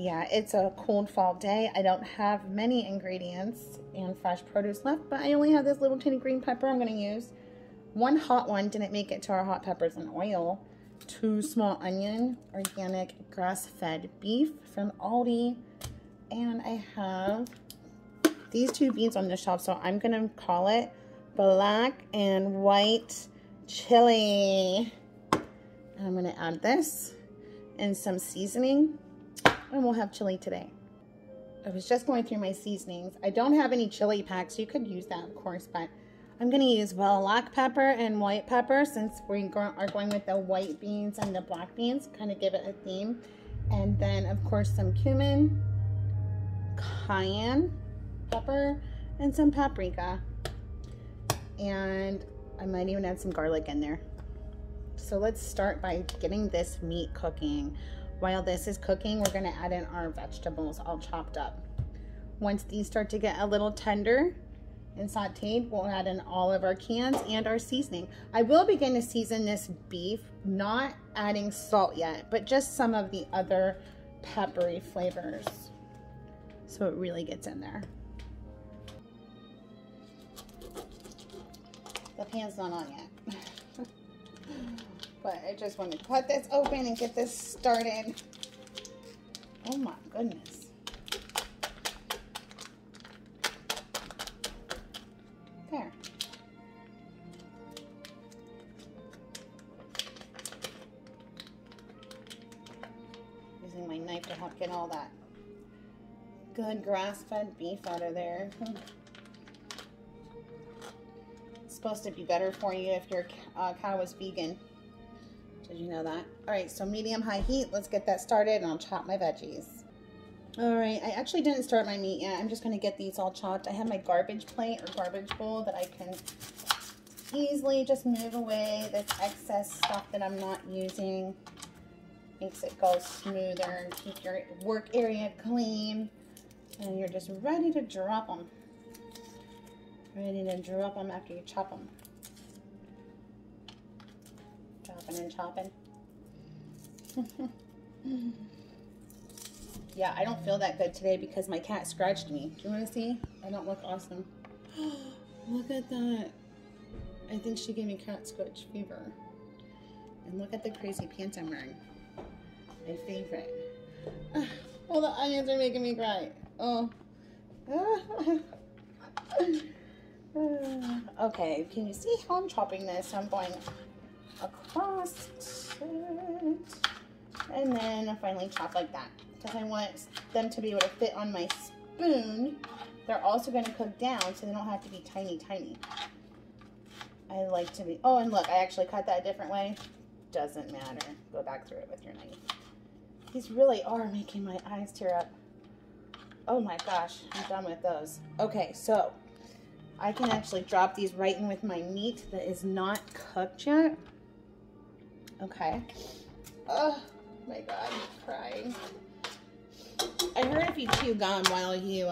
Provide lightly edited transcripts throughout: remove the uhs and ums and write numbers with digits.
Yeah, it's a cold fall day. I don't have many ingredients and fresh produce left, but I only have this little tiny green pepper I'm going to use. One hot one didn't make it to our hot peppers and oil. 2 small onion, organic grass-fed beef from Aldi. And I have these 2 beans on the shelf, so I'm going to call it black and white chili. And I'm going to add this and some seasoning, and we'll have chili today. I was just going through my seasonings. I don't have any chili packs. You could use that, of course, but I'm going to use black pepper and white pepper since we are going with the white beans and the black beans, kind of give it a theme. And then, of course, some cumin, cayenne pepper, and some paprika. And I might even add some garlic in there. So let's start by getting this meat cooking. While this is cooking, we're going to add in our vegetables all chopped up. Once these start to get a little tender and sauteed, we'll add in all of our cans and our seasoning. I will begin to season this beef, not adding salt yet, but just some of the other peppery flavors, so it really gets in there. The pan's not on yet. But I just want to cut this open and get this started. Oh my goodness. There. Using my knife to help get all that good grass-fed beef out of there. It's supposed to be better for you if your cow is vegan. Did you know that? All right, so medium-high heat. Let's get that started, and I'll chop my veggies. All right, I actually didn't start my meat yet. I'm just going to get these all chopped. I have my garbage plate or garbage bowl that I can easily just move away this excess stuff that I'm not using. Makes it go smoother and keep your work area clean. And you're just ready to drop them. Ready to drop them after you chop them. Chopping and chopping. Yeah, I don't feel that good today because my cat scratched me. Do you want to see? I don't look awesome. Look at that. I think she gave me cat scratch fever. And look at the crazy pants I'm wearing. My favorite. Oh, the onions are making me cry. Oh. Okay, can you see how I'm chopping this? I'm going across it, and then I finally chop like that because I want them to be able to fit on my spoon. They're also going to cook down so they don't have to be tiny. I like to be, oh, and look, I actually cut that a different way. Doesn't matter. Go back through it with your knife. These really are making my eyes tear up. Oh my gosh, I'm done with those. Okay, so I can actually drop these right in with my meat that is not cooked yet. Okay. Oh my God, I'm crying. I heard if you chew gum while you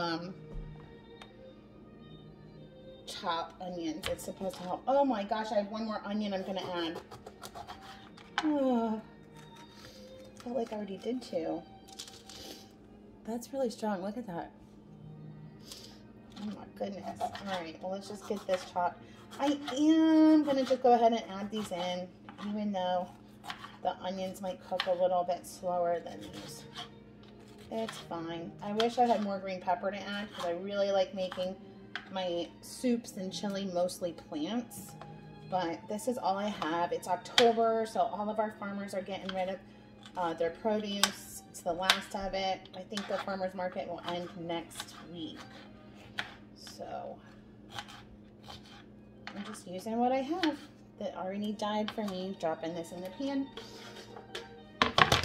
chop onions, it's supposed to help. Oh my gosh, I have one more onion I'm gonna add. Oh, I felt like I already did 2. That's really strong. Look at that. Oh my goodness. All right, well, let's just get this chopped. I am gonna just go ahead and add these in, even though the onions might cook a little bit slower than these. It's fine. I wish I had more green pepper to add because I really like making my soups and chili mostly plants. But this is all I have. It's October, so all of our farmers are getting rid of their produce. It's the last of it. I think the farmer's market will end next week. So I'm just using what I have that already died for me. Dropping this in the pan.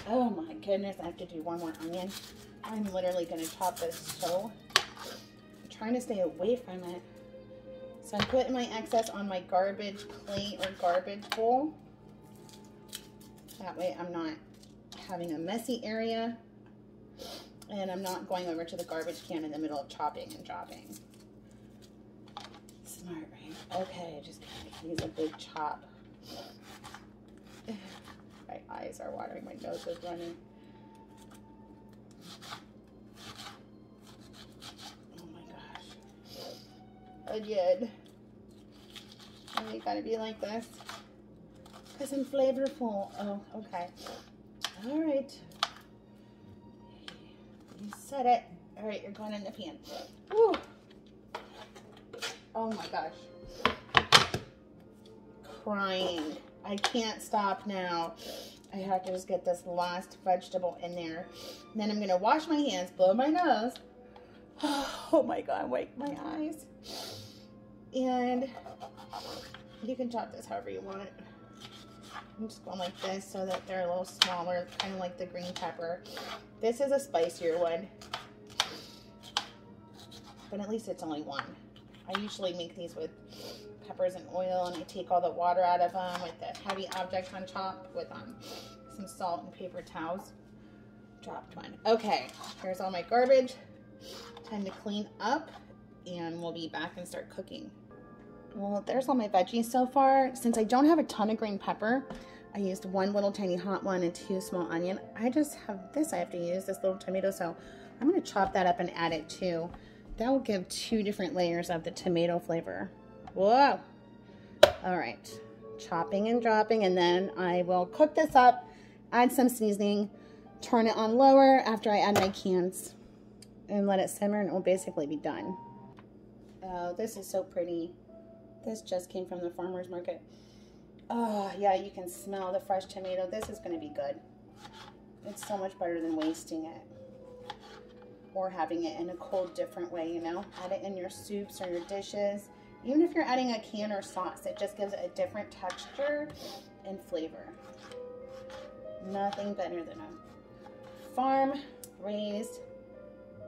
Oh my goodness, I have to do one more onion. I'm literally going to chop this so. I'm trying to stay away from it. So I'm putting my excess on my garbage plate or garbage bowl. That way I'm not having a messy area. And I'm not going over to the garbage can in the middle of chopping and dropping. Smart, right? Okay, just use a big chop. My eyes are watering, my nose is running. onion. And you gotta be like this. Because I'm flavorful. Oh, okay. All right. You said it. All right, you're going in the pan. Woo. Oh my gosh. Crying. I can't stop now. I have to just get this last vegetable in there. And then I'm going to wash my hands, blow my nose. Oh my God, wipe my eyes. And you can chop this however you want. I'm just going like this so that they're a little smaller, kind of like the green pepper. This is a spicier one, but at least it's only one. I usually make these with peppers and oil, and I take all the water out of them with the heavy object on top with some salt and paper towels. Dropped one. Okay, here's all my garbage. Time to clean up, and we'll be back and start cooking. Well, there's all my veggies so far. Since I don't have a ton of green pepper, I used one little tiny hot one and 2 small onion. I just have this I have to use, this little tomato, so I'm going to chop that up and add it too. That will give 2 different layers of the tomato flavor. Whoa! All right, chopping and dropping, and then I will cook this up, add some seasoning, turn it on lower after I add my cans, and let it simmer, and it will basically be done. Oh, this is so pretty. This just came from the farmer's market. Oh, yeah, you can smell the fresh tomato. This is going to be good. It's so much better than wasting it or having it in a cold, different way, you know? Add it in your soups or your dishes. Even if you're adding a can or sauce, it just gives it a different texture and flavor. Nothing better than a farm-raised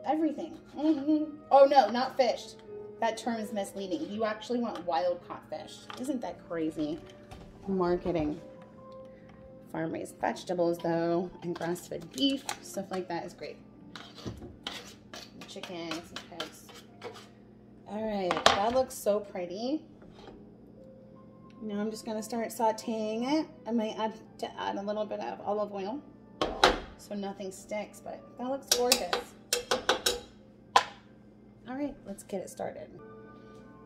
everything. Oh, no, not fish. That term is misleading. You actually want wild-caught fish. Isn't that crazy? Marketing. Farm-raised vegetables, though, and grass-fed beef, stuff like that is great. Chickens and pigs. All right, that looks so pretty. Now I'm just going to start sauteing it. I might add a little bit of olive oil so nothing sticks, but that looks gorgeous. All right, let's get it started.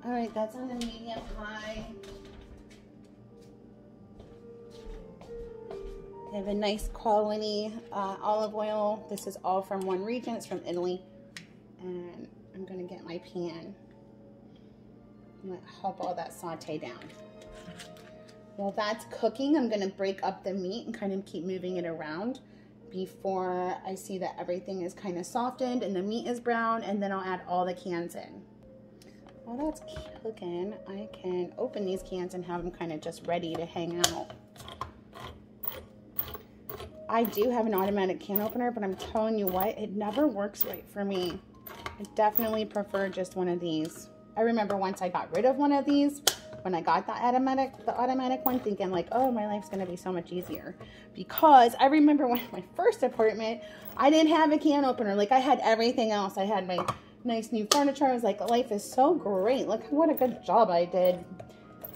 All right, that's on the medium high. I have a nice quality olive oil. This is all from one region. It's from Italy. And I'm going to get my pan and help all that saute down. While that's cooking, I'm going to break up the meat and kind of keep moving it around before I see that everything is kind of softened and the meat is brown, and then I'll add all the cans in. While that's cooking, I can open these cans and have them kind of just ready to hang out. I do have an automatic can opener, but I'm telling you what, it never works right for me. I definitely prefer just one of these. I remember once I got rid of one of these when I got the automatic one, thinking like, oh, my life's gonna be so much easier. Because I remember when my first apartment, I didn't have a can opener. Like, I had everything else. I had my nice new furniture. I was like, life is so great. Look what a good job I did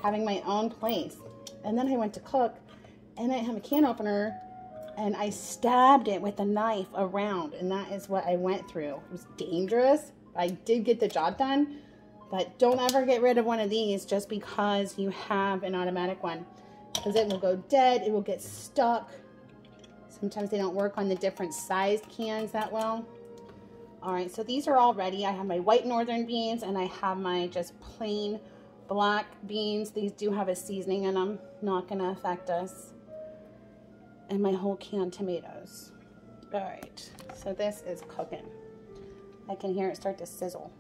having my own place. And then I went to cook and I didn't have a can opener, and I stabbed it with a knife around, and that is what I went through. It was dangerous. I did get the job done, but don't ever get rid of one of these just because you have an automatic one, because it will go dead, it will get stuck. Sometimes they don't work on the different sized cans that well. All right, so these are all ready. I have my white northern beans, and I have my just plain black beans. These do have a seasoning in them, not gonna affect us. And my whole canned tomatoes. All right, so this is cooking. I can hear it start to sizzle.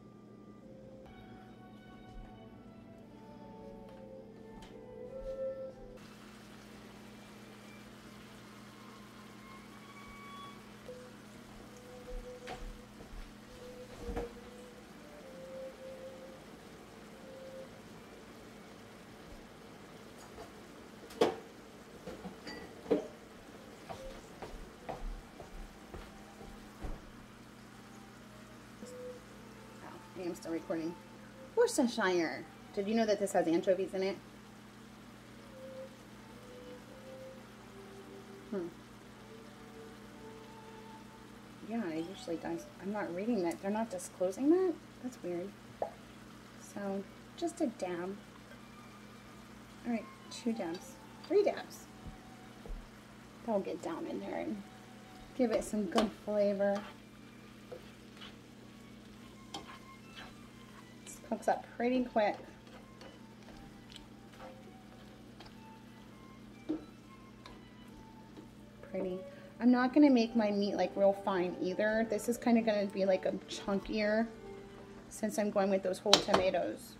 I'm still recording. Worcestershire. Did you know that this has anchovies in it? Yeah, it usually does. I'm not reading that. They're not disclosing that? That's weird. So just a dab. All right, 2 dabs, 3 dabs. That'll get down in there and give it some good flavor. This cooks up pretty quick. Pretty. I'm not going to make my meat like real fine either. This is kind of going to be like a chunkier since I'm going with those whole tomatoes.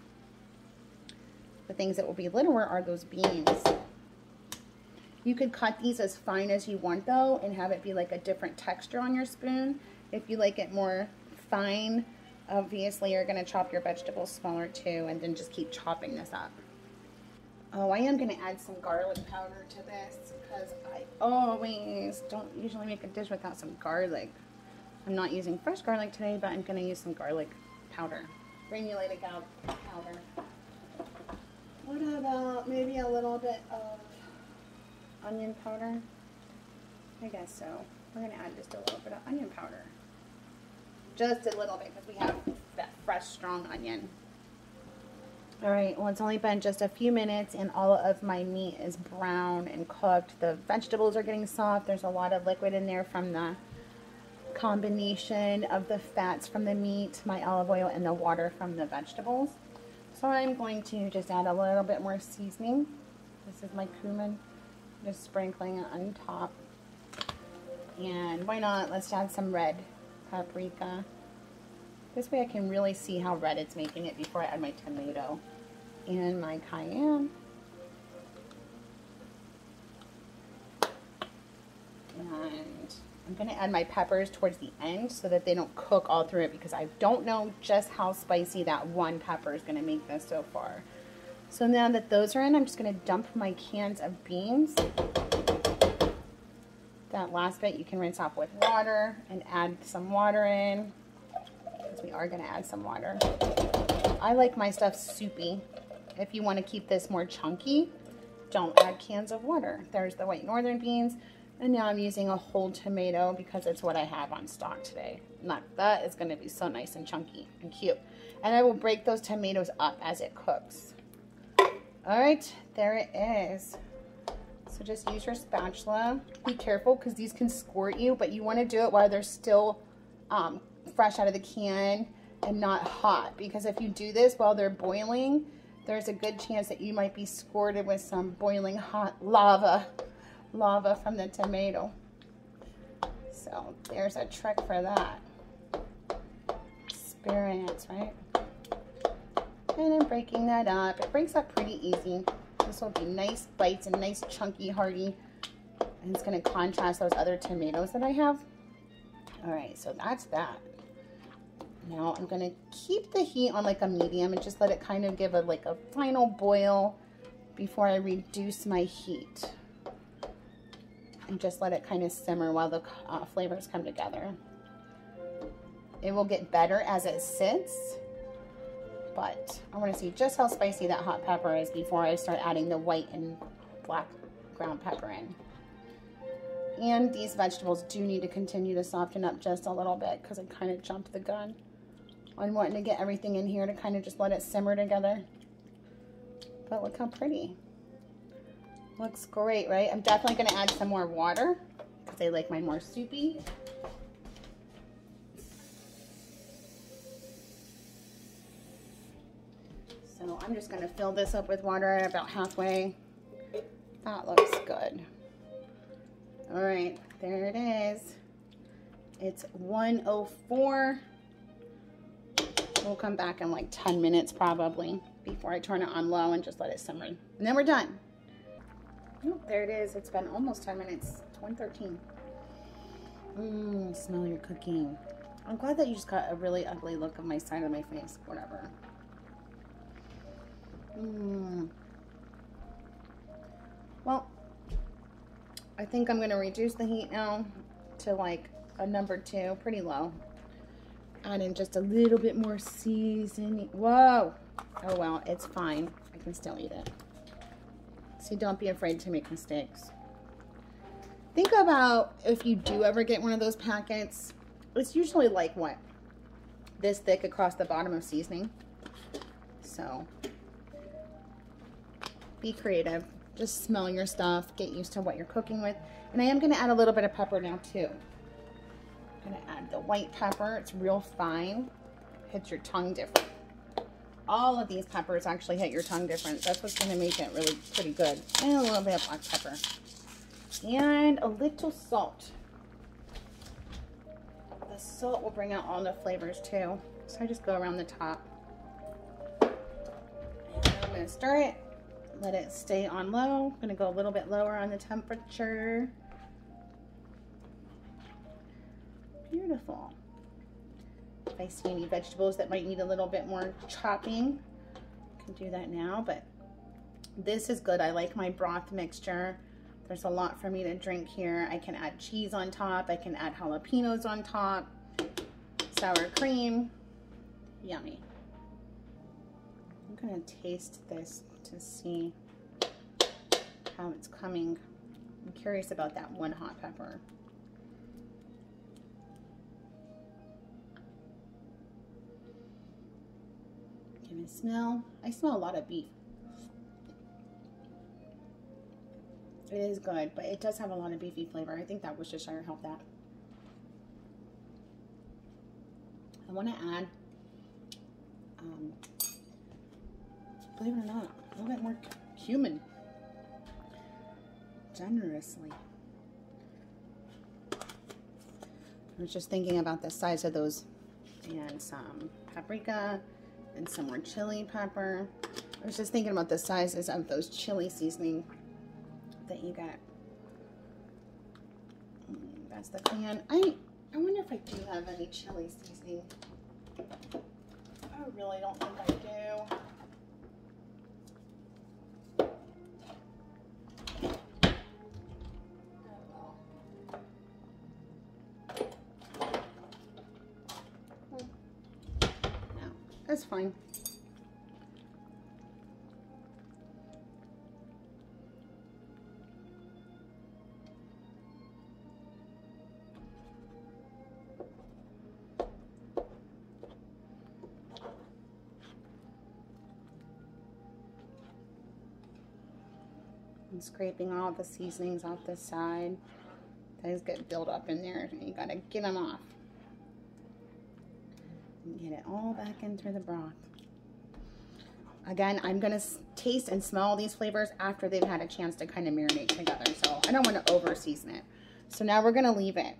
The things that will be littler are those beans. You could cut these as fine as you want though and have it be like a different texture on your spoon. If you like it more fine, obviously you're going to chop your vegetables smaller too and then just keep chopping this up. Oh, I am going to add some garlic powder to this because I always don't usually make a dish without some garlic. I'm not using fresh garlic today, but I'm going to use some garlic powder, granulated powder. What about maybe a little bit of onion powder? I guess so. We're going to add just a little bit of onion powder. Just a little bit because we have that fresh, strong onion. All right, well, it's only been just a few minutes and all of my meat is brown and cooked. The vegetables are getting soft. There's a lot of liquid in there from the combination of the fats from the meat, my olive oil, and the water from the vegetables. So I'm going to just add a little bit more seasoning. This is my cumin, just sprinkling it on top. And why not, let's add some red paprika. This way I can really see how red it's making it before I add my tomato and my cayenne. And I'm going to add my peppers towards the end so that they don't cook all through it because I don't know just how spicy that one pepper is going to make this so far. So now that those are in, I'm just going to dump my cans of beans. That last bit you can rinse off with water and add some water in. We are going to add some water. I like my stuff soupy. If you want to keep this more chunky, don't add cans of water. There's the white northern beans, and now I'm using a whole tomato because it's what I have on stock today. That is going to be so nice and chunky and cute. And I will break those tomatoes up as it cooks. All right, there it is. So just use your spatula. Be careful because these can squirt you, but you want to do it while they're still fresh out of the can and not hot, because if you do this while they're boiling, there's a good chance that you might be squirted with some boiling hot lava from the tomato. So there's a trick for that. Experience, right? And I'm breaking that up. It breaks up pretty easy. This will be nice bites and nice chunky hearty, and it's going to contrast those other tomatoes that I have. All right, so that's that. Now I'm going to keep the heat on like a medium and just let it kind of give like a final boil before I reduce my heat. And just let it kind of simmer while the flavors come together. It will get better as it sits, but I want to see just how spicy that hot pepper is before I start adding the white and black ground pepper in. And these vegetables do need to continue to soften up just a little bit because I kind of jumped the gun on wanting to get everything in here to kind of just let it simmer together. But look how pretty. Looks great, right? I'm definitely going to add some more water because I like mine more soupy. So I'm just going to fill this up with water about halfway. That looks good. All right, there it is. It's 1:04. We'll come back in like 10 minutes probably before I turn it on low and just let it simmer. And then we're done. Oh, there it is. It's been almost 10 minutes. It's 1:13. Smell your cooking. I'm glad that you just got a really ugly look of my side of my face. Whatever. Well, I think I'm going to reduce the heat now to like a number 2, pretty low. Add in just a little bit more seasoning. Whoa! Oh well, it's fine. I can still eat it. See, don't be afraid to make mistakes. Think about if you do ever get one of those packets. It's usually like what? This thick across the bottom of seasoning. So be creative. Just smell your stuff. Get used to what you're cooking with. And I am going to add a little bit of pepper now too. I'm going to add the white pepper. It's real fine. Hits your tongue different. All of these peppers actually hit your tongue different. That's what's going to make it really pretty good. And a little bit of black pepper. And a little salt. The salt will bring out all the flavors too. So I just go around the top. And I'm going to stir it. Let it stay on low. I'm going to go a little bit lower on the temperature. Beautiful. If I see any vegetables that might need a little bit more chopping, I can do that now, but this is good. I like my broth mixture. There's a lot for me to drink here. I can add cheese on top. I can add jalapenos on top. Sour cream. Yummy. I'm gonna taste this to see how it's coming. I'm curious about that one hot pepper. Give it a smell. I smell a lot of beef. It is good, but it does have a lot of beefy flavor. I think that Worcestershire helped that. I want to add, believe it or not, a little bit more cumin. Generously. I was just thinking about the size of those, and some paprika and some more chili pepper. I was just thinking about the sizes of those chili seasoning that you get. That's the can. I wonder if I do have any chili seasoning. I really don't think I do. No, that's fine. I'm scraping all the seasonings off the side. Those get built up in there, and you gotta get them off. And get it all back into the broth. Again, I'm gonna taste and smell all these flavors after they've had a chance to kind of marinate together, so I don't want to over season it. So now we're gonna leave it.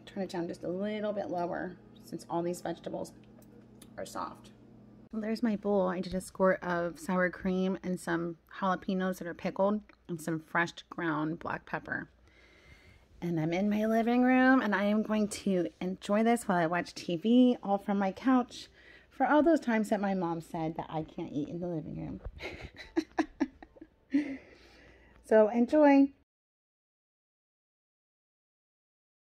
Turn it down just a little bit lower since all these vegetables are soft. Well, there's my bowl. I did a squirt of sour cream and some jalapenos that are pickled and some fresh ground black pepper. And I'm in my living room, and I am going to enjoy this while I watch TV, all from my couch, for all those times that my mom said that I can't eat in the living room. So enjoy.